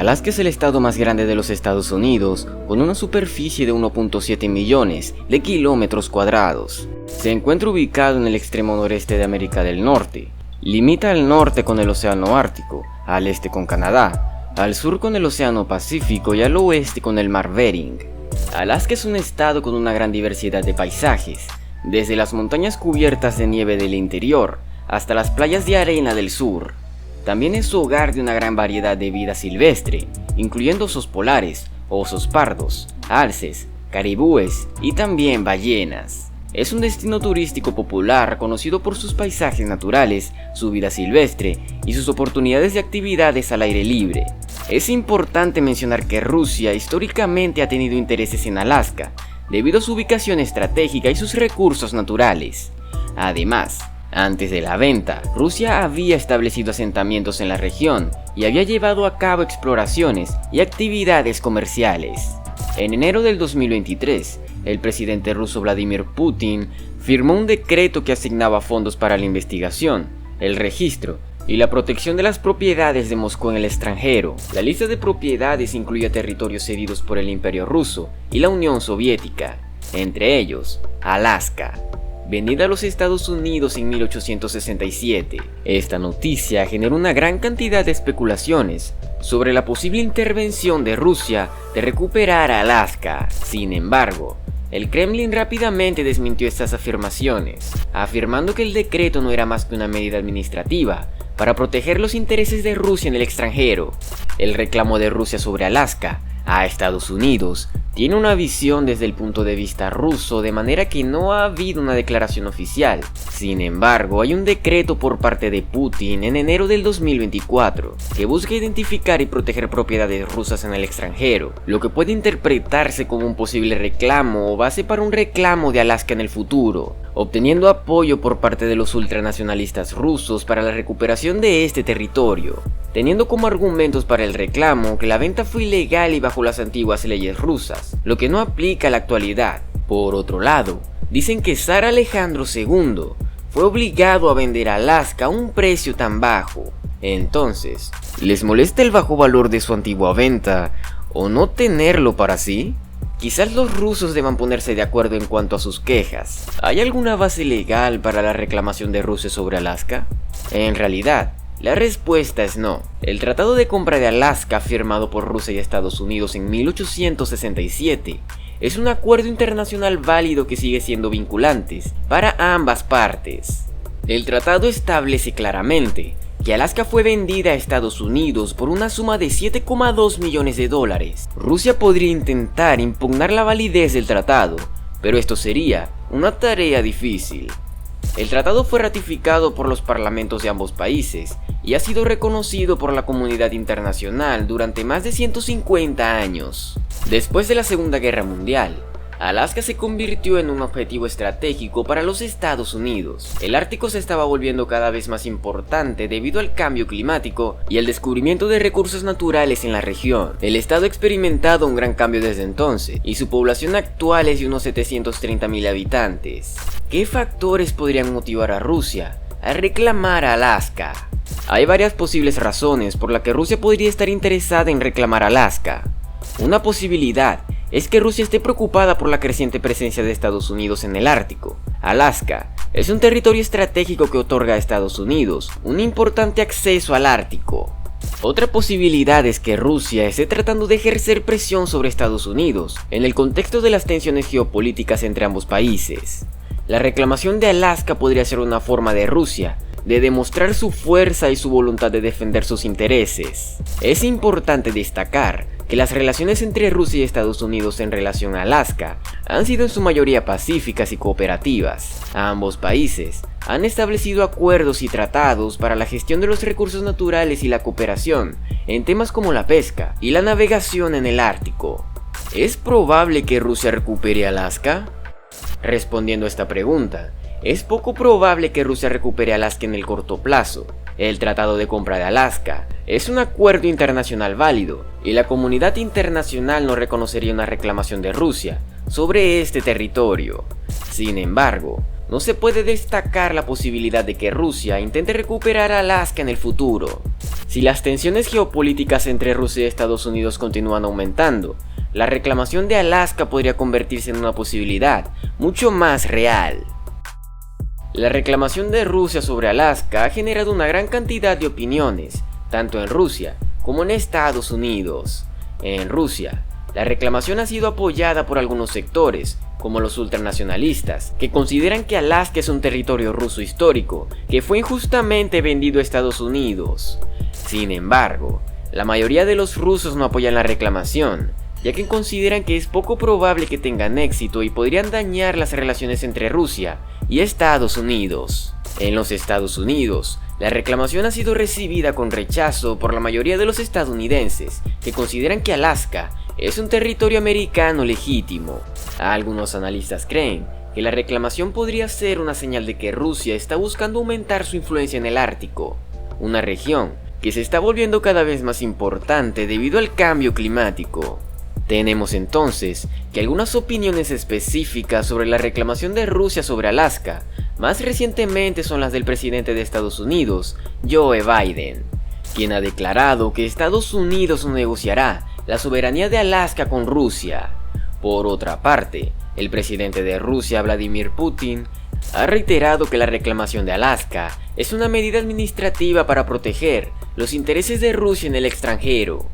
Alaska es el estado más grande de los Estados Unidos, con una superficie de 1.7 millones de kilómetros cuadrados. Se encuentra ubicado en el extremo noreste de América del Norte. Limita al norte con el Océano Ártico, al este con Canadá, al sur con el Océano Pacífico y al oeste con el Mar Bering. Alaska es un estado con una gran diversidad de paisajes, desde las montañas cubiertas de nieve del interior hasta las playas de arena del sur. También es hogar de una gran variedad de vida silvestre, incluyendo osos polares, osos pardos, alces, caribúes y también ballenas. Es un destino turístico popular conocido por sus paisajes naturales, su vida silvestre y sus oportunidades de actividades al aire libre. Es importante mencionar que Rusia históricamente ha tenido intereses en Alaska, debido a su ubicación estratégica y sus recursos naturales. Además, antes de la venta, Rusia había establecido asentamientos en la región y había llevado a cabo exploraciones y actividades comerciales. En enero del 2023, el presidente ruso Vladimir Putin firmó un decreto que asignaba fondos para la investigación, el registro y la protección de las propiedades de Moscú en el extranjero. La lista de propiedades incluye territorios cedidos por el Imperio Ruso y la Unión Soviética, entre ellos Alaska, vendida a los Estados Unidos en 1867. Esta noticia generó una gran cantidad de especulaciones sobre la posible intervención de Rusia de recuperar Alaska. Sin embargo, el Kremlin rápidamente desmintió estas afirmaciones, afirmando que el decreto no era más que una medida administrativa para proteger los intereses de Rusia en el extranjero. El reclamo de Rusia sobre Alaska a Estados Unidos tiene una visión desde el punto de vista ruso, de manera que no ha habido una declaración oficial. Sin embargo, hay un decreto por parte de Putin en enero del 2024 que busca identificar y proteger propiedades rusas en el extranjero, lo que puede interpretarse como un posible reclamo o base para un reclamo de Alaska en el futuro, obteniendo apoyo por parte de los ultranacionalistas rusos para la recuperación de este territorio, teniendo como argumentos para el reclamo que la venta fue ilegal y bajo las antiguas leyes rusas, lo que no aplica a la actualidad. Por otro lado, dicen que Zar Alejandro II fue obligado a vender Alaska a un precio tan bajo. Entonces, ¿les molesta el bajo valor de su antigua venta o no tenerlo para sí? Quizás los rusos deban ponerse de acuerdo en cuanto a sus quejas. ¿Hay alguna base legal para la reclamación de Rusia sobre Alaska? En realidad, la respuesta es no. El Tratado de Compra de Alaska, firmado por Rusia y Estados Unidos en 1867, es un acuerdo internacional válido que sigue siendo vinculante para ambas partes. El tratado establece claramente que Alaska fue vendida a Estados Unidos por una suma de 7,2 millones de dólares. Rusia podría intentar impugnar la validez del tratado, pero esto sería una tarea difícil. El tratado fue ratificado por los parlamentos de ambos países y ha sido reconocido por la comunidad internacional durante más de 150 años. Después de la Segunda Guerra Mundial, Alaska se convirtió en un objetivo estratégico para los Estados Unidos. El Ártico se estaba volviendo cada vez más importante debido al cambio climático y el descubrimiento de recursos naturales en la región. El estado ha experimentado un gran cambio desde entonces y su población actual es de unos 730.000 habitantes. ¿Qué factores podrían motivar a Rusia a reclamar a Alaska? Hay varias posibles razones por las que Rusia podría estar interesada en reclamar Alaska. Una posibilidad es que Rusia esté preocupada por la creciente presencia de Estados Unidos en el Ártico. Alaska es un territorio estratégico que otorga a Estados Unidos un importante acceso al Ártico. Otra posibilidad es que Rusia esté tratando de ejercer presión sobre Estados Unidos en el contexto de las tensiones geopolíticas entre ambos países. La reclamación de Alaska podría ser una forma de Rusia de demostrar su fuerza y su voluntad de defender sus intereses. Es importante destacar que las relaciones entre Rusia y Estados Unidos en relación a Alaska han sido en su mayoría pacíficas y cooperativas. Ambos países han establecido acuerdos y tratados para la gestión de los recursos naturales y la cooperación en temas como la pesca y la navegación en el Ártico. ¿Es probable que Rusia recupere Alaska? Respondiendo a esta pregunta, es poco probable que Rusia recupere Alaska en el corto plazo. El Tratado de Compra de Alaska es un acuerdo internacional válido y la comunidad internacional no reconocería una reclamación de Rusia sobre este territorio. Sin embargo, no se puede destacar la posibilidad de que Rusia intente recuperar Alaska en el futuro. Si las tensiones geopolíticas entre Rusia y Estados Unidos continúan aumentando, la reclamación de Alaska podría convertirse en una posibilidad mucho más real. La reclamación de Rusia sobre Alaska ha generado una gran cantidad de opiniones, tanto en Rusia como en Estados Unidos. En Rusia, la reclamación ha sido apoyada por algunos sectores, como los ultranacionalistas, que consideran que Alaska es un territorio ruso histórico que fue injustamente vendido a Estados Unidos. Sin embargo, la mayoría de los rusos no apoyan la reclamación, ya que consideran que es poco probable que tengan éxito y podrían dañar las relaciones entre Rusia y Estados Unidos. En los Estados Unidos, la reclamación ha sido recibida con rechazo por la mayoría de los estadounidenses, que consideran que Alaska es un territorio americano legítimo. Algunos analistas creen que la reclamación podría ser una señal de que Rusia está buscando aumentar su influencia en el Ártico, una región que se está volviendo cada vez más importante debido al cambio climático. Tenemos entonces que algunas opiniones específicas sobre la reclamación de Rusia sobre Alaska, más recientemente son las del presidente de Estados Unidos, Joe Biden, quien ha declarado que Estados Unidos no negociará la soberanía de Alaska con Rusia. Por otra parte, el presidente de Rusia, Vladimir Putin, ha reiterado que la reclamación de Alaska es una medida administrativa para proteger los intereses de Rusia en el extranjero.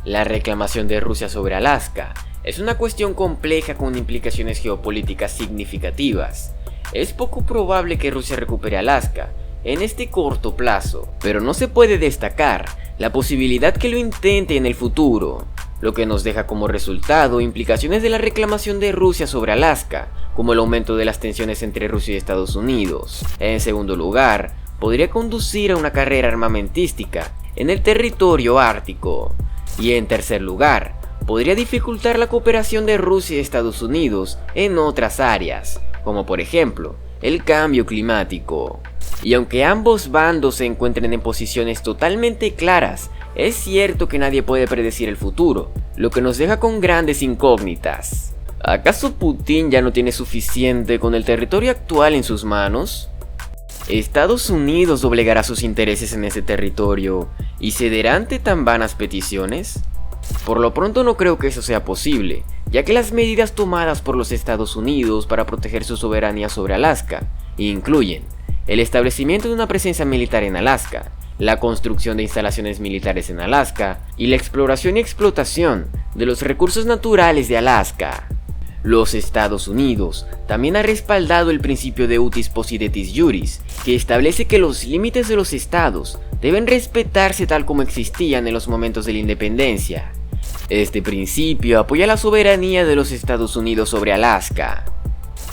La reclamación de Rusia sobre Alaska es una cuestión compleja con implicaciones geopolíticas significativas. Es poco probable que Rusia recupere Alaska en este corto plazo, pero no se puede destacar la posibilidad que lo intente en el futuro, lo que nos deja como resultado implicaciones de la reclamación de Rusia sobre Alaska, como el aumento de las tensiones entre Rusia y Estados Unidos. En segundo lugar, podría conducir a una carrera armamentística en el territorio ártico. Y en tercer lugar, podría dificultar la cooperación de Rusia y Estados Unidos en otras áreas, como por ejemplo, el cambio climático. Y aunque ambos bandos se encuentren en posiciones totalmente claras, es cierto que nadie puede predecir el futuro, lo que nos deja con grandes incógnitas. ¿Acaso Putin ya no tiene suficiente con el territorio actual en sus manos? ¿Estados Unidos doblegará sus intereses en ese territorio y cederá ante tan vanas peticiones? Por lo pronto no creo que eso sea posible, ya que las medidas tomadas por los Estados Unidos para proteger su soberanía sobre Alaska incluyen el establecimiento de una presencia militar en Alaska, la construcción de instalaciones militares en Alaska y la exploración y explotación de los recursos naturales de Alaska. Los Estados Unidos también han respaldado el principio de utis possidetis juris, que establece que los límites de los estados deben respetarse tal como existían en los momentos de la independencia. Este principio apoya la soberanía de los Estados Unidos sobre Alaska.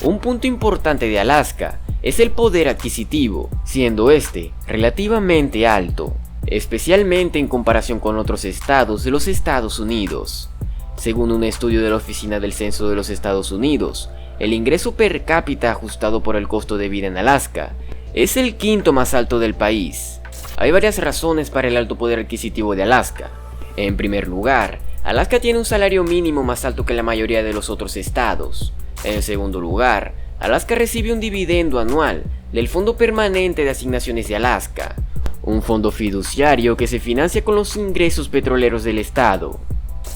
Un punto importante de Alaska es el poder adquisitivo, siendo este relativamente alto, especialmente en comparación con otros estados de los Estados Unidos. Según un estudio de la Oficina del Censo de los Estados Unidos, el ingreso per cápita ajustado por el costo de vida en Alaska es el quinto más alto del país. Hay varias razones para el alto poder adquisitivo de Alaska. En primer lugar, Alaska tiene un salario mínimo más alto que la mayoría de los otros estados. En segundo lugar, Alaska recibe un dividendo anual del Fondo Permanente de Asignaciones de Alaska, un fondo fiduciario que se financia con los ingresos petroleros del estado.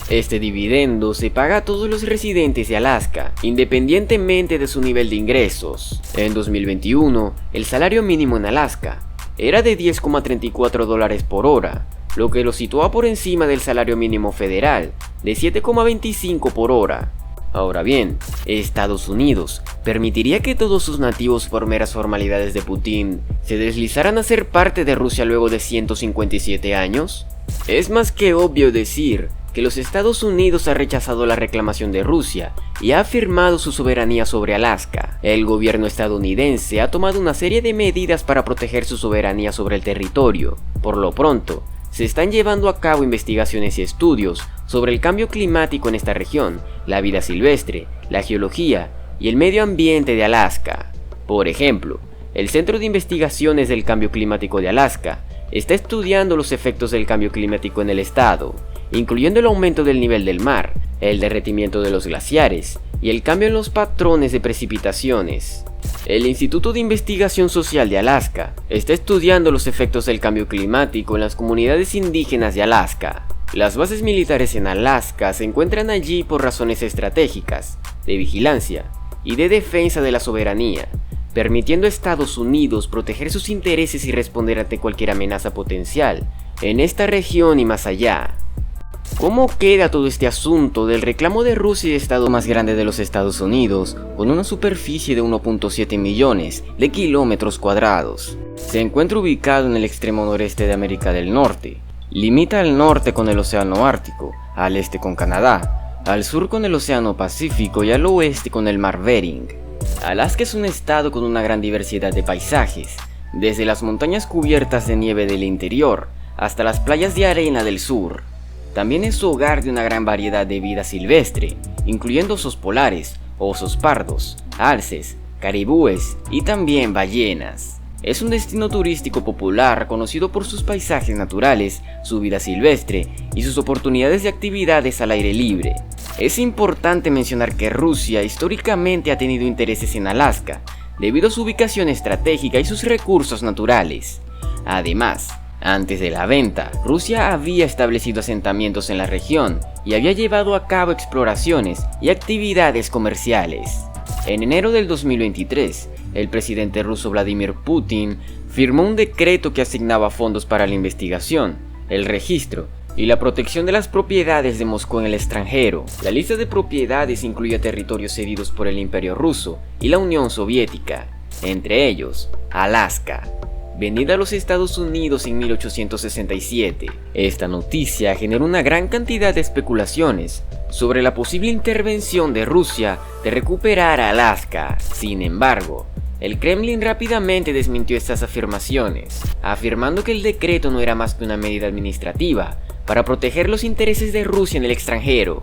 Este dividendo se paga a todos los residentes de Alaska, independientemente de su nivel de ingresos. En 2021, el salario mínimo en Alaska era de $10,34 por hora, lo que lo situaba por encima del salario mínimo federal, de $7,25 por hora. Ahora bien, Estados Unidos permitiría que todos sus nativos por meras formalidades de Putin se deslizaran a ser parte de Rusia luego de 157 años. Es más que obvio decir que los Estados Unidos ha rechazado la reclamación de Rusia y ha afirmado su soberanía sobre Alaska. El gobierno estadounidense ha tomado una serie de medidas para proteger su soberanía sobre el territorio. Por lo pronto, se están llevando a cabo investigaciones y estudios sobre el cambio climático en esta región, la vida silvestre, la geología y el medio ambiente de Alaska. Por ejemplo, el Centro de Investigaciones del Cambio Climático de Alaska está estudiando los efectos del cambio climático en el estado, incluyendo el aumento del nivel del mar, el derretimiento de los glaciares y el cambio en los patrones de precipitaciones. El Instituto de Investigación Social de Alaska está estudiando los efectos del cambio climático en las comunidades indígenas de Alaska. Las bases militares en Alaska se encuentran allí por razones estratégicas, de vigilancia y de defensa de la soberanía, permitiendo a Estados Unidos proteger sus intereses y responder ante cualquier amenaza potencial en esta región y más allá. ¿Cómo queda todo este asunto del reclamo de Rusia y estado más grande de los Estados Unidos, con una superficie de 1.7 millones de kilómetros cuadrados? Se encuentra ubicado en el extremo noreste de América del Norte. Limita al norte con el Océano Ártico, al este con Canadá, al sur con el Océano Pacífico y al oeste con el Mar Bering. Alaska es un estado con una gran diversidad de paisajes, desde las montañas cubiertas de nieve del interior hasta las playas de arena del sur. También es hogar de una gran variedad de vida silvestre, incluyendo osos polares, osos pardos, alces, caribúes y también ballenas. Es un destino turístico popular conocido por sus paisajes naturales, su vida silvestre y sus oportunidades de actividades al aire libre. Es importante mencionar que Rusia históricamente ha tenido intereses en Alaska, debido a su ubicación estratégica y sus recursos naturales. Además, antes de la venta, Rusia había establecido asentamientos en la región y había llevado a cabo exploraciones y actividades comerciales. En enero del 2023, el presidente ruso Vladimir Putin firmó un decreto que asignaba fondos para la investigación, el registro y la protección de las propiedades de Moscú en el extranjero. La lista de propiedades incluye territorios cedidos por el Imperio Ruso y la Unión Soviética, entre ellos Alaska, vendida a los Estados Unidos en 1867. Esta noticia generó una gran cantidad de especulaciones sobre la posible intervención de Rusia de recuperar Alaska. Sin embargo, el Kremlin rápidamente desmintió estas afirmaciones, afirmando que el decreto no era más que una medida administrativa para proteger los intereses de Rusia en el extranjero.